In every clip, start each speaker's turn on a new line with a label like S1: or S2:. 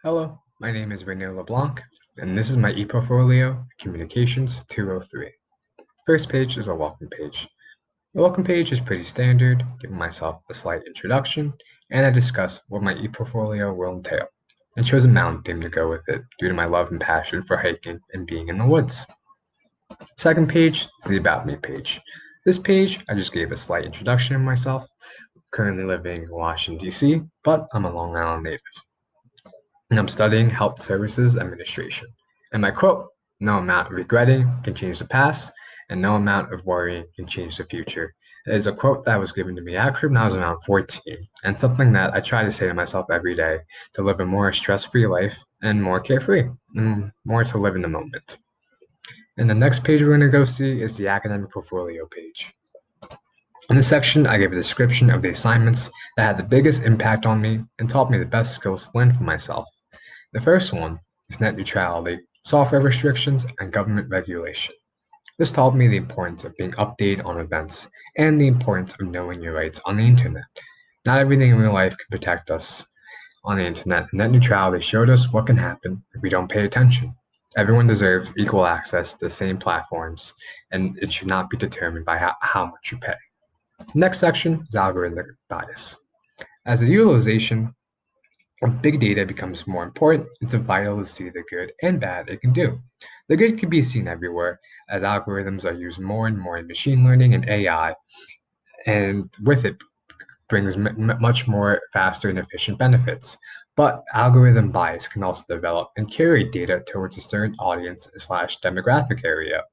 S1: Hello, my name is LeBlanc, and this is my ePortfolio Communications 203. First page is a welcome page. The welcome page is pretty standard, giving myself a slight introduction, and I discuss what my ePortfolio will entail. I chose a mountain theme to go with it due to my love and passion for hiking and being in the woods. Second page is the About Me page. This page, I just gave a slight introduction of myself. Currently living in Washington, D.C., but I'm a Long Island native and I'm studying Health Services Administration. And my quote, no amount of regretting can change the past, and no amount of worrying can change the future, is a quote that was given to me actually when I was around 14, and something that I try to say to myself every day to live a more stress-free life and more carefree, and more to live in the moment. And the next page we're going to go see is the Academic Portfolio page. In this section, I gave a description of the assignments that had the biggest impact on me and taught me the best skills to learn for myself. The first one is net neutrality, software restrictions, and government regulation. This taught me the importance of being updated on events and the importance of knowing your rights on the internet. Not everything in real life can protect us on the internet, and net neutrality showed us what can happen if we don't pay attention. Everyone deserves equal access to the same platforms, and it should not be determined by how much you pay. Next section is algorithmic bias. As the utilization of big data becomes more important, it's vital to see the good and bad it can do. The good can be seen everywhere as algorithms are used more and more in machine learning and AI, and with it brings much more faster and efficient benefits. But algorithm bias can also develop and curate data towards a certain audience slash demographic area.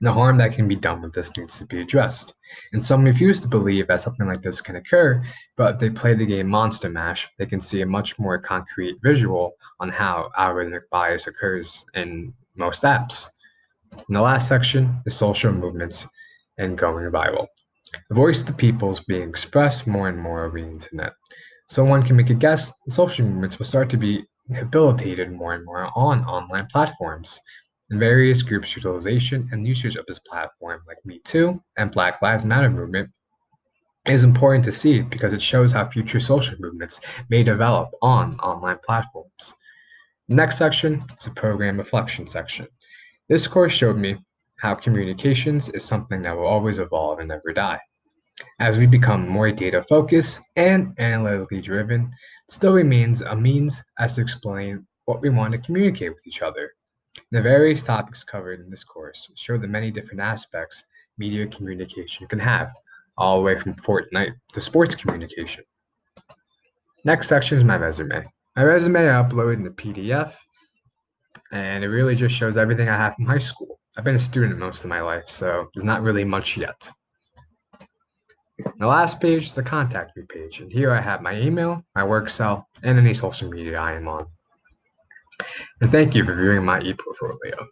S1: The harm that can be done with this needs to be addressed. And some refuse to believe that something like this can occur, but if they play the game Monster Mash, they can see a much more concrete visual on how algorithmic bias occurs in most apps. In the last section is social movements and going viral. The voice of the people is being expressed more and more over the internet. So one can make a guess the social movements will start to be habilitated more and more on online platforms. And various groups' utilization and usage of this platform, like Me Too and Black Lives Matter movement, is important to see because it shows how future social movements may develop on online platforms. The next section is the program reflection section. This course showed me how communications is something that will always evolve and never die. As we become more data focused and analytically driven, it still remains a means as to explain what we want to communicate with each other. The various topics covered in this course show the many different aspects media communication can have, all the way from Fortnite to sports communication. Next section is my resume. My resume I uploaded in a PDF, and it really just shows everything I have from high school. I've been a student most of my life, so there's not really much yet. The last page is the contact me page, and here I have my email, my work cell, and any social media I am on. And thank you for viewing my ePortfolio.